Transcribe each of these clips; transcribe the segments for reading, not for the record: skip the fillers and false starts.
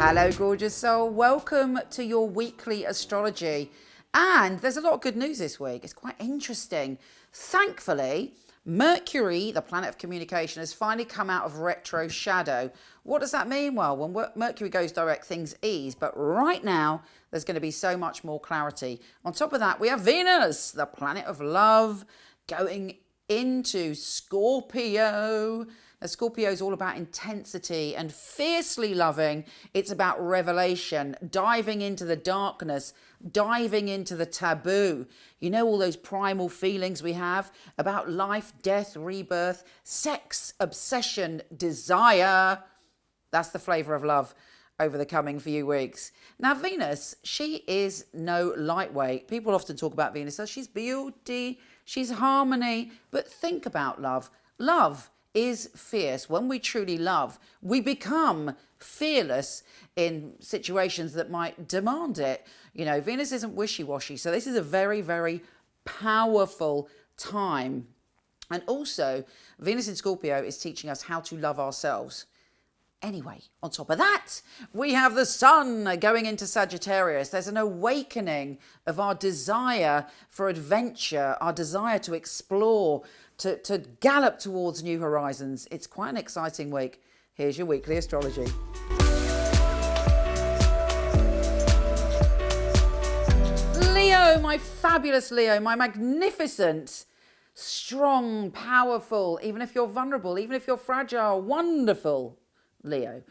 Hello, gorgeous soul. Welcome to your weekly astrology. And there's a lot of good news this week. It's quite interesting. Thankfully, Mercury, the planet of communication, has finally come out of retro shadow. What does that mean? Well, when Mercury goes direct, things ease. But right now, there's going to be so much more clarity. On top of that, we have Venus, the planet of love, going into Scorpio. Now, Scorpio is all about intensity and fiercely loving. It's about revelation, diving into the darkness, diving into the taboo. You know, all those primal feelings we have about life, death, rebirth, sex, obsession, desire. That's the flavour of love over the coming few weeks. Now, Venus, she is no lightweight. People often talk about Venus as she's beauty, she's harmony. But think about love. Love is fierce. When we truly love, we become fearless in situations that might demand it. You know, Venus isn't wishy-washy. So this is a very, very powerful time. And also, Venus in Scorpio is teaching us how to love ourselves. Anyway, on top of that, we have the sun going into Sagittarius. There's an awakening of our desire for adventure, our desire to explore, to gallop towards new horizons. It's quite an exciting week. Here's your weekly astrology. Leo, my fabulous Leo, my magnificent, strong, powerful, even if you're vulnerable, even if you're fragile, wonderful Leo.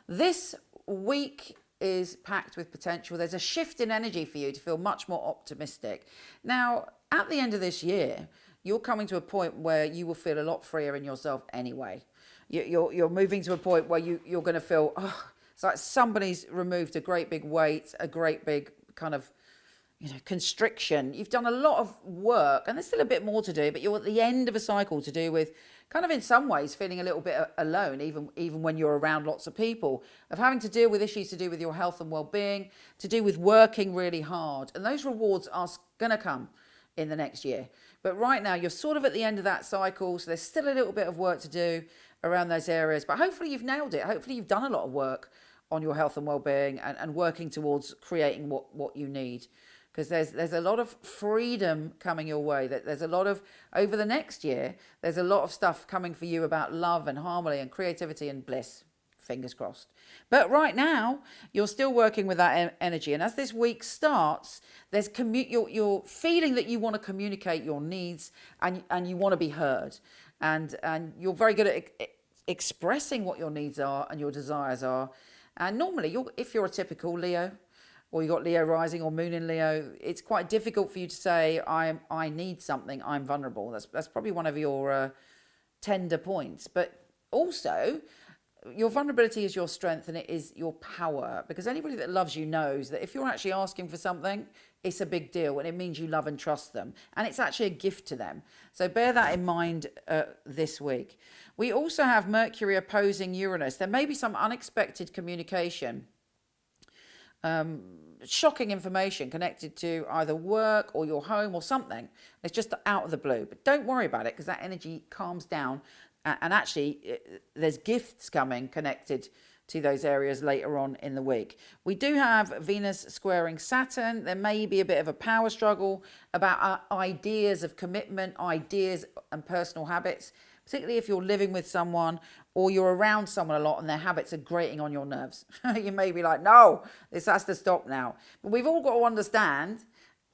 This week is packed with potential. There's a shift in energy for you to feel much more optimistic. Now, at the end of this year, you're coming to a point where you will feel a lot freer in yourself anyway. You're moving to a point where you're going to feel, it's like somebody's removed a great big weight, a great big kind of, constriction. You've done a lot of work and there's still a bit more to do, but you're at the end of a cycle to do with kind of in some ways feeling a little bit alone, even when you're around lots of people, of having to deal with issues to do with your health and well-being, to do with working really hard. And those rewards are going to come in the next year. But right now you're sort of at the end of that cycle. So there's still a little bit of work to do around those areas, but hopefully you've nailed it. Hopefully you've done a lot of work on your health and well-being and working towards creating what you need. Because there's a lot of freedom coming your way. That there's a lot of, over the next year, there's a lot of stuff coming for you about love and harmony and creativity and bliss. Fingers crossed. But right now, you're still working with that energy. And as this week starts, there's you're feeling that you want to communicate your needs and you want to be heard. And you're very good at expressing what your needs are and your desires are. And normally, if you're a typical Leo, or you got Leo rising or moon in Leo, it's quite difficult for you to say, I need something, I'm vulnerable. That's probably one of your tender points. But also, your vulnerability is your strength and it is your power. Because anybody that loves you knows that if you're actually asking for something, it's a big deal and it means you love and trust them. And it's actually a gift to them. So bear that in mind this week. We also have Mercury opposing Uranus. There may be some unexpected communication. Shocking information connected to either work or your home or something. It's just out of the blue. But don't worry about it because that energy calms down. And actually, there's gifts coming connected to those areas later on in the week. We do have Venus squaring Saturn. There may be a bit of a power struggle about ideas of commitment, ideas and personal habits, particularly if you're living with someone or you're around someone a lot and their habits are grating on your nerves. You may be like, no, this has to stop now. But we've all got to understand,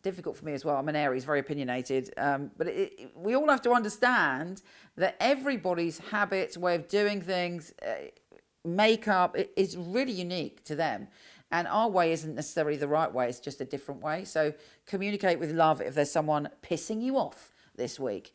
difficult for me as well, I'm an Aries, very opinionated, but we all have to understand that everybody's habits, way of doing things, makeup is really unique to them. And our way isn't necessarily the right way, it's just a different way. So communicate with love if there's someone pissing you off this week.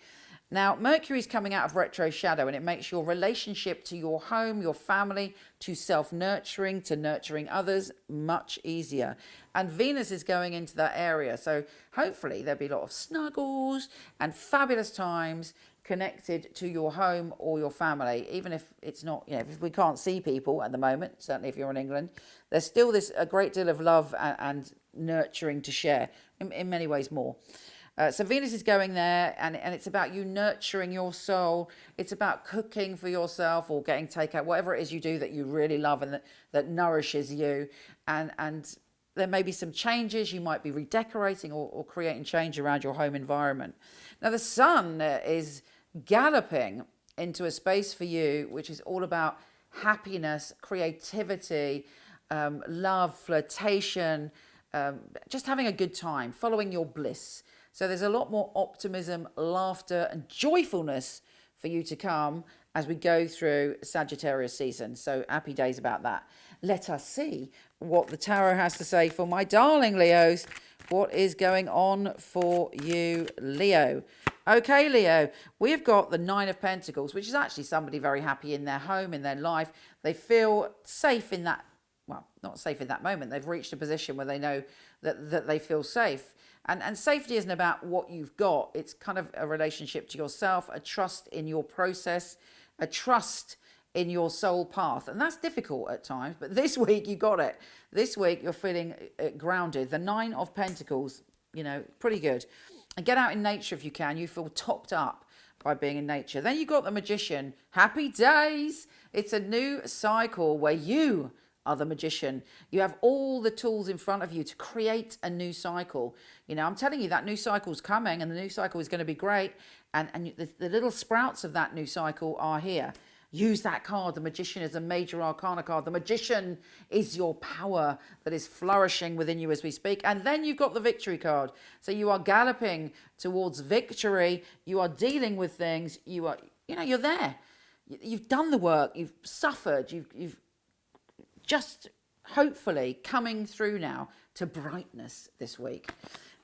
Now, Mercury's coming out of retro shadow and it makes your relationship to your home, your family, to self-nurturing, to nurturing others much easier. And Venus is going into that area. So hopefully there'll be a lot of snuggles and fabulous times connected to your home or your family, even if it's not, if we can't see people at the moment, certainly if you're in England, there's still a great deal of love and nurturing to share, in many ways more. So Venus is going there, and it's about you nurturing your soul. It's about cooking for yourself or getting takeout, whatever it is you do that you really love and that nourishes you. And there may be some changes. You might be redecorating or creating change around your home environment. Now, the sun is galloping into a space for you, which is all about happiness, creativity, love, flirtation, just having a good time, following your bliss. So there's a lot more optimism, laughter, and joyfulness for you to come as we go through Sagittarius season. So happy days about that. Let us see what the tarot has to say for my darling Leos. What is going on for you, Leo? Okay, Leo, we've got the Nine of Pentacles, which is actually somebody very happy in their home, in their life. They feel safe in that, well, not safe in that moment. They've reached a position where they know that they feel safe. And safety isn't about what you've got. It's kind of a relationship to yourself, a trust in your process, a trust in your soul path. And that's difficult at times, but this week you got it. This week you're feeling grounded. The Nine of Pentacles, you know, pretty good. And get out in nature if you can. You feel topped up by being in nature. Then you got the Magician. Happy days. It's a new cycle where you are the magician. You have all the tools in front of you to create a new cycle. You know, I'm telling you that new cycle's coming, and the new cycle is going to be great. And the little sprouts of that new cycle are here. Use that card. The Magician is a major arcana card. The Magician is your power that is flourishing within you as we speak. And then you've got the Victory card. So you are galloping towards victory. You are dealing with things. You are, you know, you're there. You've done the work. You've suffered. You've just hopefully coming through now to brightness this week.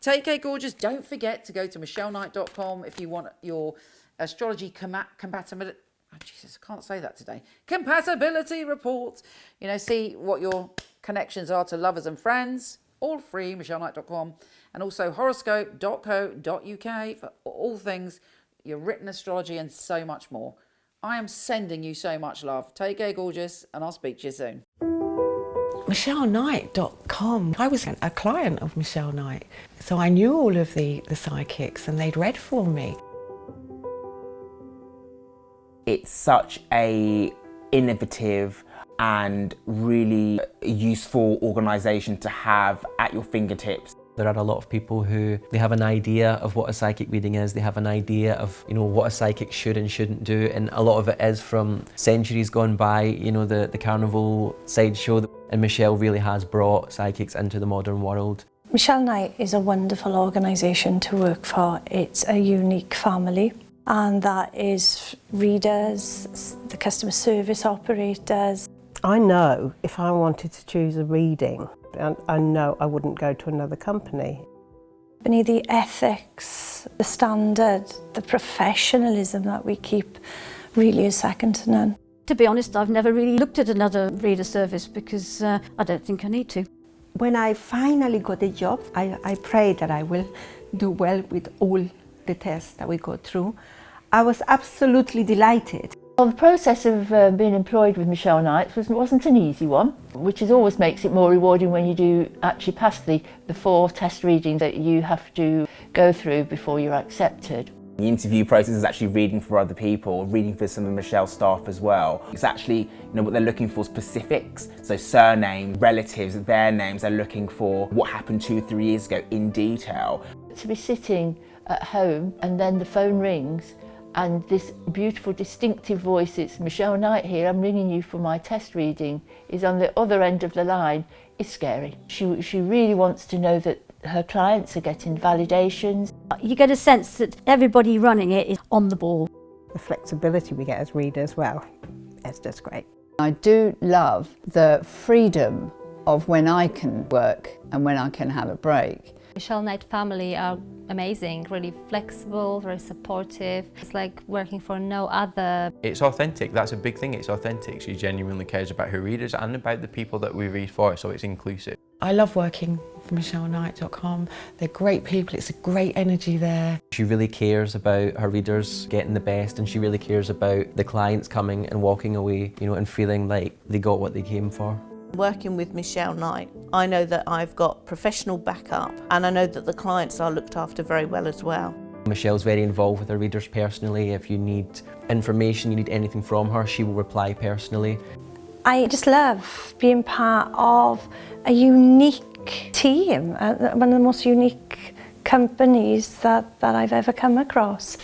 Take care, gorgeous. Don't forget to go to michelleknight.com if you want your astrology compatibility. Oh, Jesus, I can't say that today. Compatibility report. You know, see what your connections are to lovers and friends. All free, michelleknight.com. And also horoscope.co.uk for all things your written astrology and so much more. I am sending you so much love. Take care, gorgeous, and I'll speak to you soon. MichelleKnight.com. I was a client of Michelle Knight, so I knew all of the psychics and they'd read for me. It's such a innovative and really useful organisation to have at your fingertips. There are a lot of people who they have an idea of what a psychic reading is, they have an idea of, you know, what a psychic should and shouldn't do, and a lot of it is from centuries gone by, you know, the carnival sideshow, and Michelle really has brought psychics into the modern world. Michelle Knight is a wonderful organisation to work for. It's a unique family, and that is readers, the customer service operators. I know if I wanted to choose a reading, I know I wouldn't go to another company. The ethics, the standard, the professionalism that we keep really is second to none. To be honest, I've never really looked at another reader service because I don't think I need to. When I finally got a job, I pray that I will do well with all the tests that we go through. I was absolutely delighted. Well, the process of being employed with Michelle Knight wasn't an easy one, which always makes it more rewarding when you do actually pass the 4 test readings that you have to go through before you're accepted. The interview process is actually reading for other people, reading for some of Michelle's staff as well. It's actually, you know, what they're looking for, specifics, so surname, relatives, their names. They're looking for what happened 2-3 years ago in detail. To be sitting at home and then the phone rings and this beautiful distinctive voice, it's Michelle Knight here, I'm ringing you for my test reading, is on the other end of the line, is scary. She really wants to know that her clients are getting validations. You get a sense that everybody running it is on the ball. The flexibility we get as readers, well, it's just great. I do love the freedom of when I can work and when I can have a break. Michelle Knight family are amazing, really flexible, very supportive. It's like working for no other. It's authentic, that's a big thing, it's authentic. She genuinely cares about her readers and about the people that we read for, so it's inclusive. I love working for MichelleKnight.com. They're great people, it's a great energy there. She really cares about her readers getting the best, and she really cares about the clients coming and walking away, you know, and feeling like they got what they came for. Working with Michele Knight, I know that I've got professional backup and I know that the clients are looked after very well as well. Michelle's very involved with her readers personally. If you need information, you need anything from her, she will reply personally. I just love being part of a unique team, one of the most unique companies that I've ever come across.